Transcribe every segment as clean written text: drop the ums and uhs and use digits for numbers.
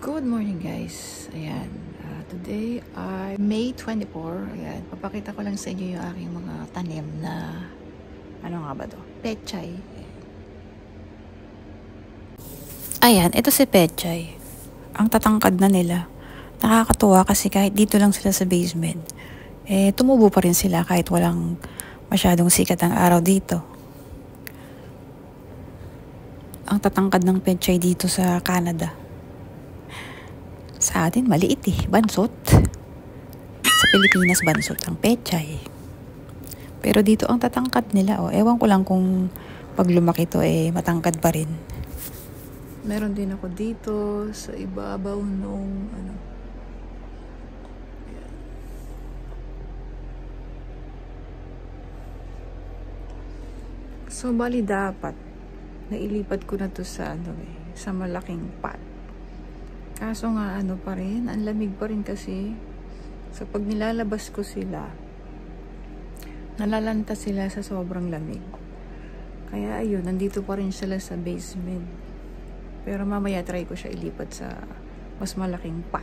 Good morning guys. Ayan. Today ay May 24. Ayan. Papakita ko lang sa inyo yung aking mga tanim na ano nga ba to? Pechay. Ayan. Ito si Pechay. Ang tatangkad na nila. Nakakatuwa kasi kahit dito lang sila sa basement, tumubo pa rin sila kahit walang masyadong sikat ang araw dito. Ang tatangkad ng Pechay dito sa Canada. Sa atin, maliit bansot. Sa Pilipinas, bansot ang Pechay. Pero dito ang tatangkad nila. Ewan ko lang kung pag lumaki to, matangkad pa rin. Meron din ako dito sa ibabaw nung ano. Ayan. So, bali dapat nailipat ko na to sa sa malaking pot. Kaso nga pa rin, ang lamig pa rin kasi. So pag nilalabas ko sila, nalalanta sila sa sobrang lamig. Kaya ayun, nandito pa rin sila sa basement. Pero mamaya try ko siya ilipat sa mas malaking pot.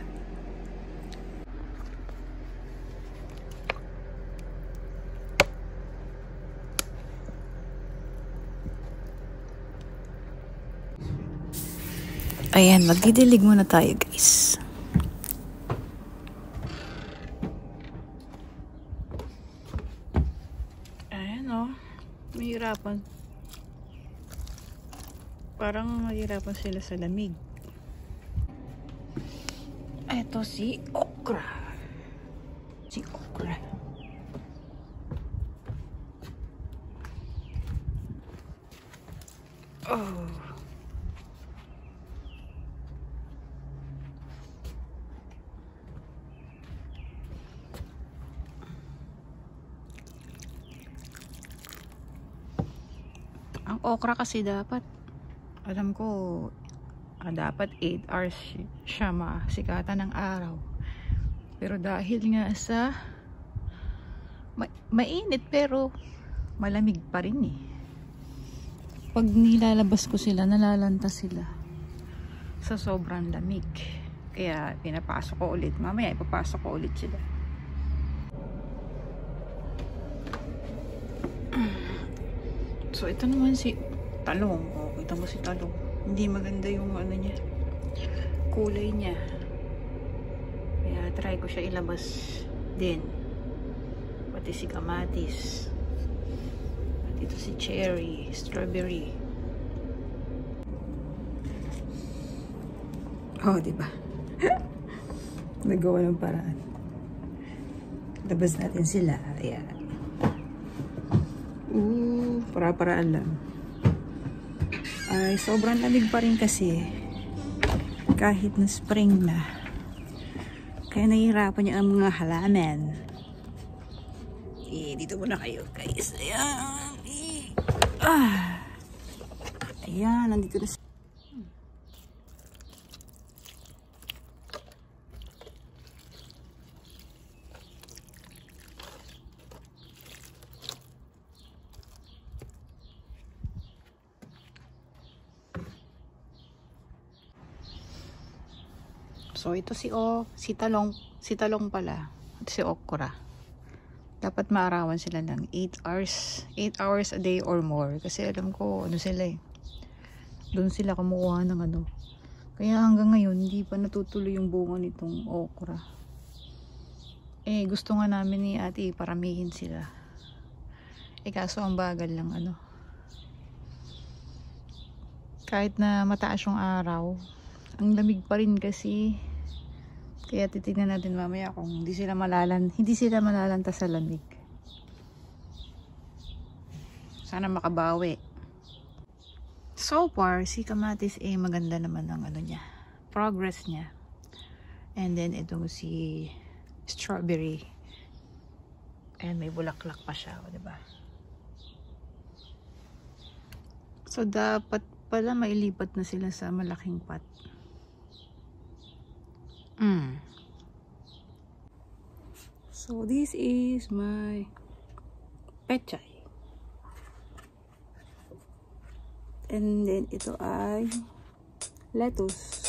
Ayan, magdidilig muna tayo guys. Ayan mahirapan. Parang mahirapan sila sa lamig. Ito si okra. Si okra. Oh. Ang okra kasi dapat, alam ko, dapat 8 hours siya masikatan ng araw. Pero dahil nga sa mainit pero malamig pa rin Pag nilalabas ko sila, nalalanta sila sa sobrang lamig. Kaya pinapasok ko ulit. Mamaya ipapasok ko ulit sila. So, ito naman si talong. Kita mo si talong. Hindi maganda yung niya. Kulay niya. Kaya try ko siya ilabas din. Pati si kamatis. At ito si cherry, strawberry. Diba? Nagawa ng paraan. Labas natin sila. Ayan. Para-paraan lang. Ay, sobrang lamig pa rin kasi. Kahit na spring na. Kaya nahihirapan niya ang mga halaman. Dito muna kayo, guys. Ayan. Ayan, nandito na siya. So, ito si talong pala. Ito si okra. Dapat maarawan sila ng 8 hours. 8 hours a day or more. Kasi alam ko, sila doon sila kumukuha ng Kaya hanggang ngayon, hindi pa natutuloy yung bunga nitong okra. Gusto nga namin ni ate paramihin sila. Kaso ang bagal lang Kahit na mataas yung araw, ang lamig pa rin kasi. Kaya titignan natin mamaya kung hindi sila malalanta sa lamig. Sana makabawi. So far, si kamatis maganda naman ang niya. Progress niya. And then itong si strawberry. And may bulaklak pa siya, diba? So dapat pala mailipat na sila sa malaking pot. So this is my pechay. And then ito ay lettuce.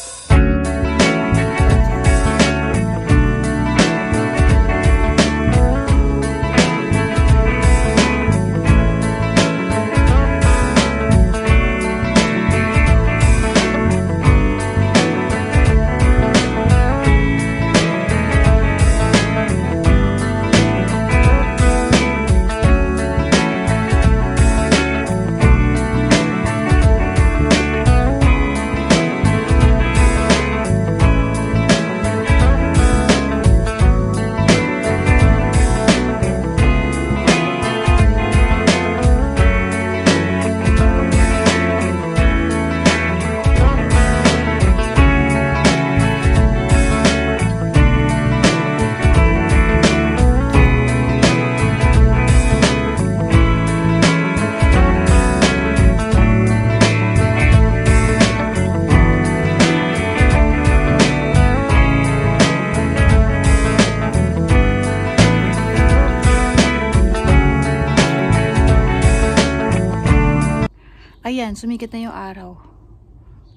ayan, sumikat na yung araw.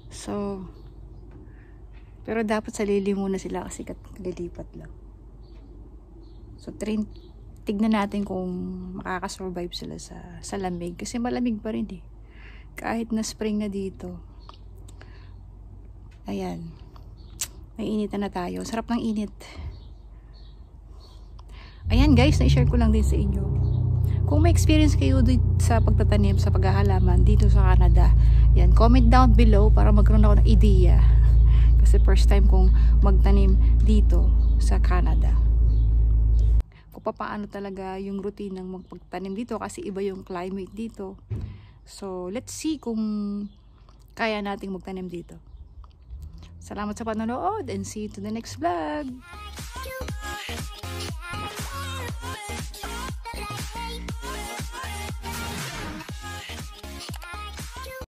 So, pero dapat sa lili muna sila kasi lilipat lang. So, tignan natin kung makakasurvive sila sa lamig. Kasi malamig pa rin eh. Kahit na spring na dito. Ayan. May initan na tayo. Sarap ng init. Ayan guys, na-share ko lang din sa inyo. Kung may experience kayo sa pagtatanim, sa paghahalaman dito sa Canada, yan, comment down below para magkaroon ako ng idea. Kasi first time kong magtanim dito sa Canada. Kung paano talaga yung routine ng magpagtanim dito kasi iba yung climate dito. So, let's see kung kaya nating magtanim dito. Salamat sa panonood and see you to the next vlog.